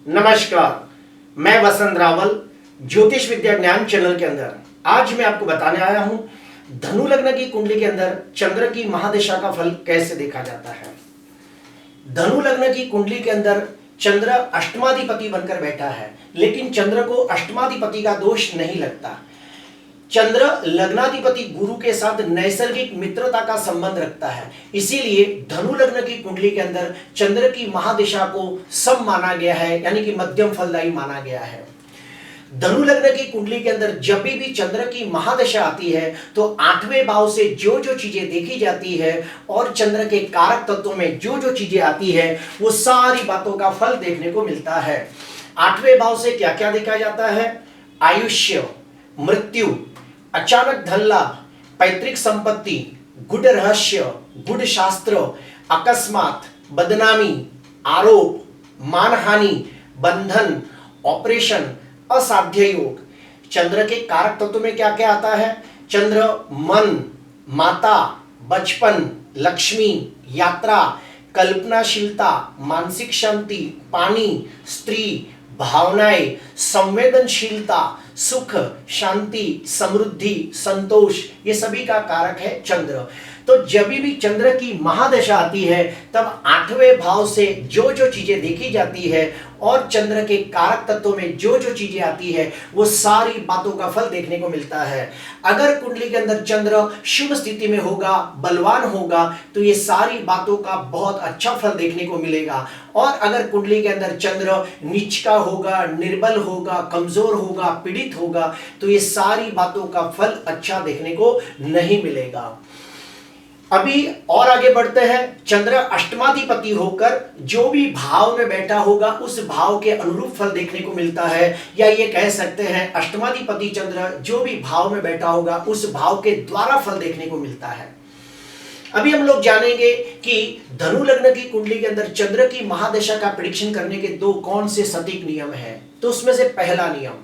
नमस्कार, मैं वसंत रावल ज्योतिष विद्या ज्ञान चैनल के अंदर आज मैं आपको बताने आया हूं धनु लग्न की कुंडली के अंदर चंद्र की महादशा का फल कैसे देखा जाता है। धनु लग्न की कुंडली के अंदर चंद्र अष्टमाधिपति बनकर बैठा है, लेकिन चंद्र को अष्टमाधिपति का दोष नहीं लगता। चंद्र लग्नाधिपति गुरु के साथ नैसर्गिक मित्रता का संबंध रखता है, इसीलिए धनु लग्न की कुंडली के अंदर चंद्र की महादशा को सम माना गया है, यानी कि मध्यम फलदायी माना गया है। धनु लग्न की कुंडली के अंदर जब भी चंद्र की महादशा आती है तो आठवें भाव से जो जो चीजें देखी जाती है और चंद्र के कारक तत्वों में जो जो चीजें आती है वो सारी बातों का फल देखने को मिलता है। आठवें भाव से क्या क्या देखा जाता है? आयुष्य, मृत्यु, अचानक धन लाभ, पैतृक संपत्ति, गुड रहस्य, गुड शास्त्र, अकस्मात, बदनामी, आरोप, मानहानि, बंधन, ऑपरेशन, असाध्य योग। चंद्र के कारक तत्व में क्या क्या आता है? चंद्र मन, माता, बचपन, लक्ष्मी, यात्रा, कल्पनाशीलता, मानसिक शांति, पानी, स्त्री, भावनाएं, संवेदनशीलता, सुख, शांति, समृद्धि, संतोष, ये सभी का कारक है चंद्र। तो जब भी चंद्र की महादशा आती है तब आठवें भाव से जो जो चीजें देखी जाती है और चंद्र के कारक तत्वों में जो जो चीजें आती है वो सारी बातों का फल देखने को मिलता है। अगर कुंडली के अंदर चंद्र शुभ स्थिति में होगा, बलवान होगा, तो ये सारी बातों का बहुत अच्छा फल देखने को मिलेगा। और अगर कुंडली के अंदर चंद्र नीच का होगा, निर्बल होगा, कमजोर होगा, पीड़ित होगा, तो ये सारी बातों का फल अच्छा देखने को नहीं मिलेगा। अभी और आगे बढ़ते हैं। चंद्र अष्टमाधिपति होकर जो भी भाव में बैठा होगा उस भाव के अनुरूप फल देखने को मिलता है, या ये कह सकते हैं अष्टमाधिपति चंद्र जो भी भाव में बैठा होगा उस भाव के द्वारा फल देखने को मिलता है। अभी हम लोग जानेंगे कि धनु लग्न की कुंडली के अंदर चंद्र की महादशा का प्रेडिक्शन करने के दो कौन से सटीक नियम हैं। तो उसमें से पहला नियम,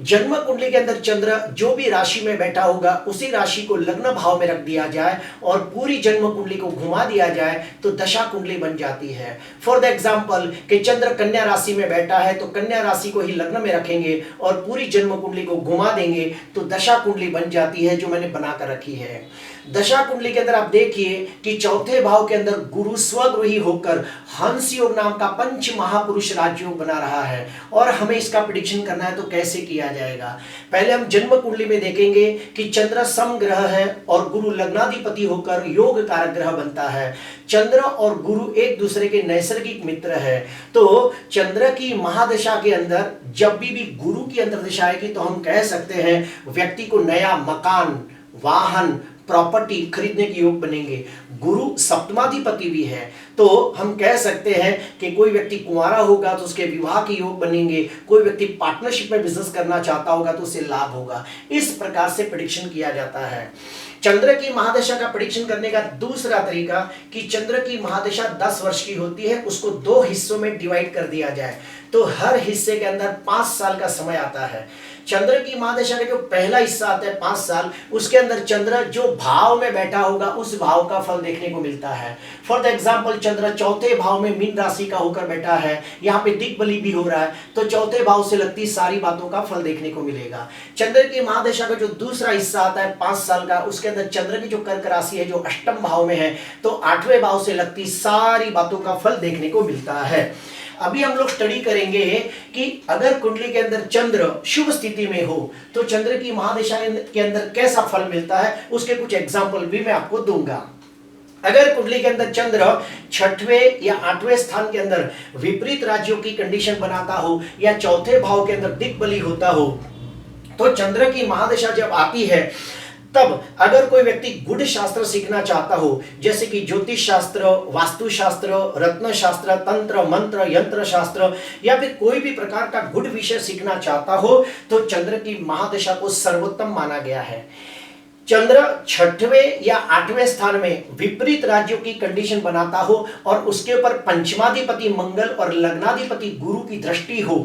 जन्म कुंडली के अंदर चंद्र जो भी राशि में बैठा होगा उसी राशि को लग्न भाव में रख दिया जाए और पूरी जन्म कुंडली को घुमा दिया जाए तो दशा कुंडली बन जाती है। फॉर द एग्जांपल कि चंद्र कन्या राशि में बैठा है तो कन्या राशि को ही लग्न में रखेंगे और पूरी जन्म कुंडली को घुमा देंगे तो दशा कुंडली बन जाती है, जो मैंने बनाकर रखी है। दशा कुंडली के अंदर आप देखिए कि चौथे भाव के अंदर गुरु स्वगृही होकर हंस योग नाम का पंच महापुरुष राजयोग बना रहा है और हमें इसका प्रेडिक्शन करना है तो कैसे किया जाएगा। पहले हम जन्म कुंडली में देखेंगे कि चंद्र सम ग्रह है और गुरु लग्नाधिपति होकर योग कारक ग्रह बनता है। चंद्र और गुरु एक दूसरे के नैसर्गिक मित्र है। तो चंद्र की महादशा के अंदर जब भी गुरु की अंतर्दशा आएगी तो हम कह सकते हैं व्यक्ति को नया मकान, वाहन, प्रॉपर्टी खरीदने के योग बनेंगे। गुरु सप्तमाधिपति भी है तो हम कह सकते हैं कि कोई व्यक्ति कुंवारा होगा तो उसके विवाह के योग बनेंगे, कोई व्यक्ति पार्टनरशिप में बिजनेस करना चाहता होगा तो उसे लाभ होगा। इस प्रकार से प्रेडिक्शन किया जाता है। चंद्र की महादशा का प्रेडिक्शन करने का दूसरा तरीका कि चंद्र की महादशा 10 वर्ष की होती है, उसको 2 हिस्सों में डिवाइड कर दिया जाए तो हर हिस्से के अंदर 5 साल का समय आता है। चंद्र की महादशा का जो पहला हिस्सा आता है 5 साल, उसके अंदर चंद्र जो भाव में बैठा होगा उस भाव का फल देखने को मिलता है। फॉर द एग्जांपल चंद्र चौथे भाव में मीन राशि का होकर बैठा है, यहाँ पे दिग्बली भी हो रहा है तो चौथे भाव से लगती सारी बातों का फल देखने को मिलेगा। चंद्र की महादशा का जो दूसरा हिस्सा आता है 5 साल का, उसके अंदर चंद्र की जो कर्क राशि है जो अष्टम भाव में है तो 8वें भाव से लगती सारी बातों का फल देखने को मिलता है। अभी हम लोग स्टडी करेंगे कि अगर कुंडली के अंदर चंद्र शुभ स्थिति में हो तो चंद्र की महादशा के अंदर कैसा फल मिलता है, उसके कुछ एग्जाम्पल भी मैं आपको दूंगा। अगर कुंडली के अंदर चंद्र 6वें या 8वें स्थान के अंदर विपरीत राज्यों की कंडीशन बनाता हो या चौथे भाव के अंदर दिग्बली होता हो तो चंद्र की महादशा जब आती है तब अगर कोई व्यक्ति गुड शास्त्र सीखना चाहता हो, जैसे कि ज्योतिष शास्त्र, वास्तु शास्त्र, रत्न शास्त्र, तंत्र, मंत्र, यंत्र शास्त्र या फिर कोई भी प्रकार का गुड विषय सीखना चाहता हो तो चंद्र की महादशा को सर्वोत्तम माना गया है। चंद्र 6वें या 8वें स्थान में विपरीत राज्यों की कंडीशन बनाता हो और उसके ऊपर पंचमाधिपति मंगल और लग्नाधिपति गुरु की दृष्टि हो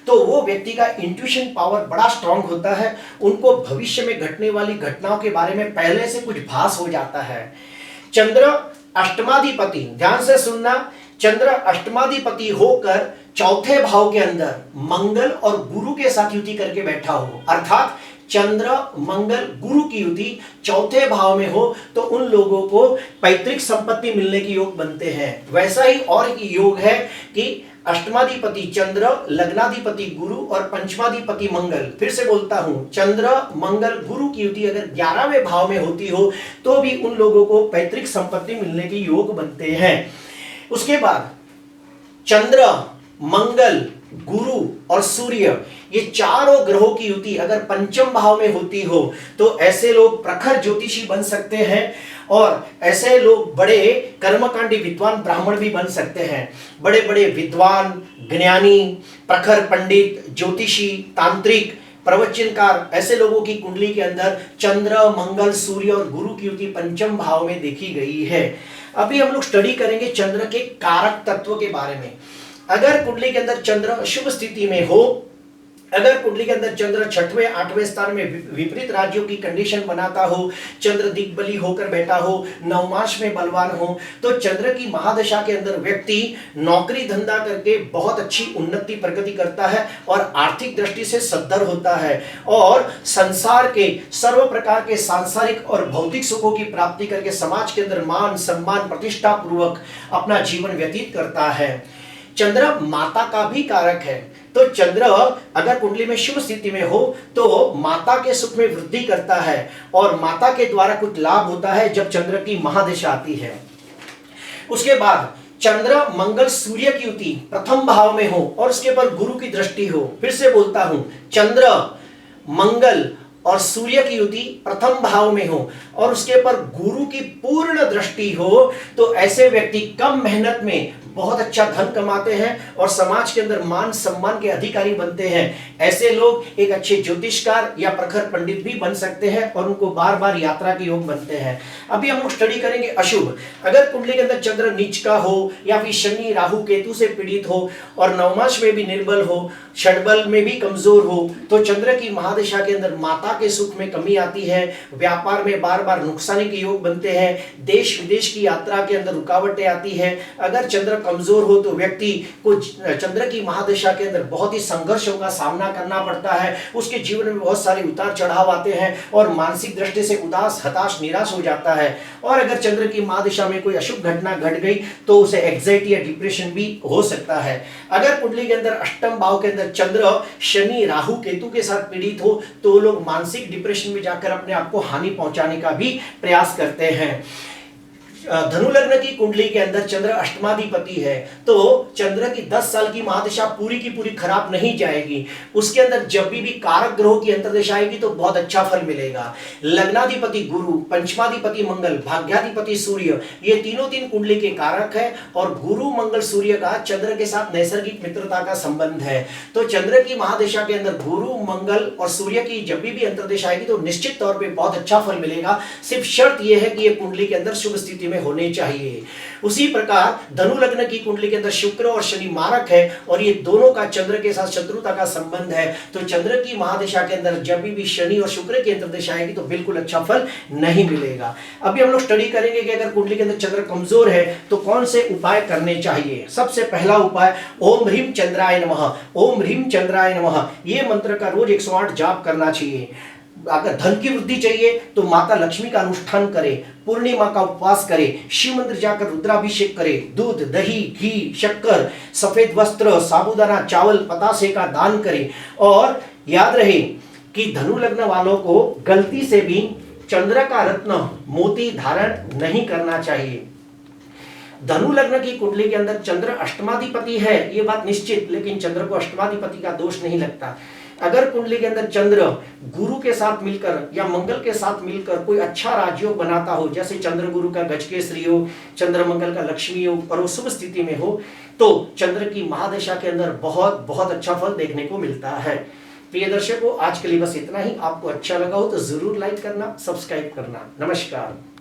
तो वो व्यक्ति का इंट्यूशन पावर बड़ा स्ट्रांग होता है। उनको भविष्य में घटने वाली घटनाओं के बारे में पहले से कुछ भास हो जाता है। चंद्र अष्टमाधिपति, ध्यान से सुनना, चंद्र अष्टमाधिपति होकर चौथे भाव के अंदर मंगल और गुरु के साथ युति करके बैठा हो, अर्थात चंद्र मंगल गुरु की युति चौथे भाव में हो तो उन लोगों को पैतृक संपत्ति मिलने के योग बनते हैं। वैसा ही और एक योग है कि अष्टमाधिपति चंद्र, लग्नाधिपति गुरु और पंचमाधिपति मंगल, फिर से बोलता हूं, चंद्र मंगल गुरु की युति अगर 11वें भाव में होती हो तो भी उन लोगों को पैतृक संपत्ति मिलने के योग बनते हैं। उसके बाद चंद्र मंगल गुरु और सूर्य, ये चारों ग्रहों की युति अगर पंचम भाव में होती हो तो ऐसे लोग प्रखर ज्योतिषी बन सकते हैं और ऐसे लोग बड़े कर्मकांडी विद्वान ब्राह्मण भी बन सकते हैं। बड़े बड़े विद्वान, ज्ञानी, प्रखर पंडित, ज्योतिषी, तांत्रिक, प्रवचनकार, ऐसे लोगों की कुंडली के अंदर चंद्र मंगल सूर्य और गुरु की युति पंचम भाव में देखी गई है। अभी हम लोग स्टडी करेंगे चंद्र के कारक तत्व के बारे में। अगर कुंडली के अंदर चंद्र शुभ स्थिति में हो, अगर कुंडली के अंदर चंद्र 6वें 8वें स्थान में विपरीत राज्यों की कंडीशन बनाता हो, चंद्र दिग्बली होकर बैठा हो, नवमाश में बलवान हो, तो चंद्र की महादशा के अंदर व्यक्ति नौकरी धंधा करके बहुत अच्छी उन्नति प्रगति करता है और आर्थिक दृष्टि से सद्धर होता है और संसार के सर्व प्रकार के सांसारिक और भौतिक सुखों की प्राप्ति करके समाज के अंदर मान सम्मान प्रतिष्ठा पूर्वक अपना जीवन व्यतीत करता है। चंद्र माता का भी कारक है, तो चंद्र अगर कुंडली में शुभ स्थिति में हो तो माता के सुख में वृद्धि करता है और माता के द्वारा कुछ लाभ होता है जब चंद्र की महादशा आती है। उसके बाद चंद्र मंगल सूर्य की युति प्रथम भाव में हो और उसके ऊपर गुरु की दृष्टि हो, फिर से बोलता हूं, चंद्र मंगल और सूर्य की युति प्रथम भाव में हो और उसके ऊपर गुरु की पूर्ण दृष्टि हो तो ऐसे व्यक्ति कम मेहनत में बहुत अच्छा धन कमाते हैं और समाज के अंदर मान सम्मान के अधिकारी बनते हैं। ऐसे लोग एक अच्छे ज्योतिषकार या प्रखर पंडित भी बन सकते हैं और उनको बार बार यात्रा के योग बनते हैं। अभी हम लोग स्टडी करेंगे अशुभ। अगर कुंडली के अंदर चंद्र नीच का हो या फिर शनि राहु केतु से पीड़ित हो और नवमाश में भी निर्बल हो, षडबल में भी कमजोर हो, तो चंद्र की महादशा के अंदर माता के सुख में कमी आती है, व्यापार में बार बार नुकसानी के योग बनते हैं, देश विदेश की यात्रा के अंदर रुकावटें आती है। अगर चंद्र कमजोर हो तो व्यक्ति को चंद्र की महादशा के अंदर बहुत ही संघर्षों का सामना करना पड़ता है, उसके जीवन में बहुत सारे उतार चढ़ाव आते हैं और मानसिक दृष्टि से उदास, हताश, निराश हो जाता है। और अगर चंद्र की महादशा में कोई अशुभ घटना घट गई तो उसे एंजाइटी या डिप्रेशन भी हो सकता है। अगर कुंडली के अंदर अष्टम भाव के अंदर चंद्र शनि राहु केतु के साथ पीड़ित हो तो लोग मानसिक डिप्रेशन में जाकर अपने आप को हानि पहुंचाने का भी प्रयास करते हैं। धनु लग्न की कुंडली के अंदर चंद्र अष्टमाधिपति है तो चंद्र की 10 साल की महादशा पूरी की पूरी खराब नहीं जाएगी। उसके अंदर जब भी कारक ग्रहों की अंतर्दशा आएगी तो बहुत अच्छा फल मिलेगा। लग्नाधिपति गुरु, पंचमाधिपति मंगल, भाग्याधिपति सूर्य, ये तीनों तीन कुंडली के कारक है और गुरु मंगल सूर्य का चंद्र के साथ नैसर्गिक मित्रता का संबंध है। तो चंद्र की महादशा के अंदर गुरु मंगल और सूर्य की जब भी अंतर्दशा आएगी तो निश्चित तौर पर बहुत अच्छा फल मिलेगा। सिर्फ शर्त यह है कि ये कुंडली के अंदर शुभ स्थिति होने चाहिए। उसी प्रकार धनु लग्न की कुंडली के अंदर शुक्र और शनि मारक है और ये दोनों का चंद्र के साथ शत्रुता का संबंध है। तो चंद्र की महादशा के अंदर जब भी शनि और शुक्र की अंतर्दशा आएगी तो बिल्कुल अच्छा फल नहीं मिलेगा। अभी हम लोग स्टडी करेंगे कि अगर कुंडली के अंदर चंद्र कमजोर है तो कौन से उपाय करने चाहिए। सबसे पहला उपाय ओम ह्रीम चंद्राय नमः, ओम ह्रीम चंद्राय नमः, ये मंत्र का रोज 108 जाप करना चाहिए। अगर धन की वृद्धि चाहिए तो माता लक्ष्मी का अनुष्ठान करे, पूर्णिमा का उपवास करे, शिव मंदिर जाकर रुद्राभिषेक करे, दूध दही घी शक्कर सफेद वस्त्र साबूदाना चावल पतासे का दान करे। और याद रहे कि धनु लग्न वालों को गलती से भी चंद्र का रत्न मोती धारण नहीं करना चाहिए। धनु लग्न की कुंडली के अंदर चंद्र अष्टमाधिपति है ये बात निश्चित, लेकिन चंद्र को अष्टमाधिपति का दोष नहीं लगता। अगर कुंडली के अंदर चंद्र गुरु के साथ मिलकर या मंगल के साथ मिलकर कोई अच्छा राजयोग बनाता हो, जैसे चंद्र गुरु का गजकेसरी योग, चंद्र मंगल का लक्ष्मी योग और वो शुभ स्थिति में हो तो चंद्र की महादशा के अंदर बहुत बहुत अच्छा फल देखने को मिलता है। प्रिय दर्शकों, आज के लिए बस इतना ही। आपको अच्छा लगा हो तो जरूर लाइक करना, सब्सक्राइब करना। नमस्कार।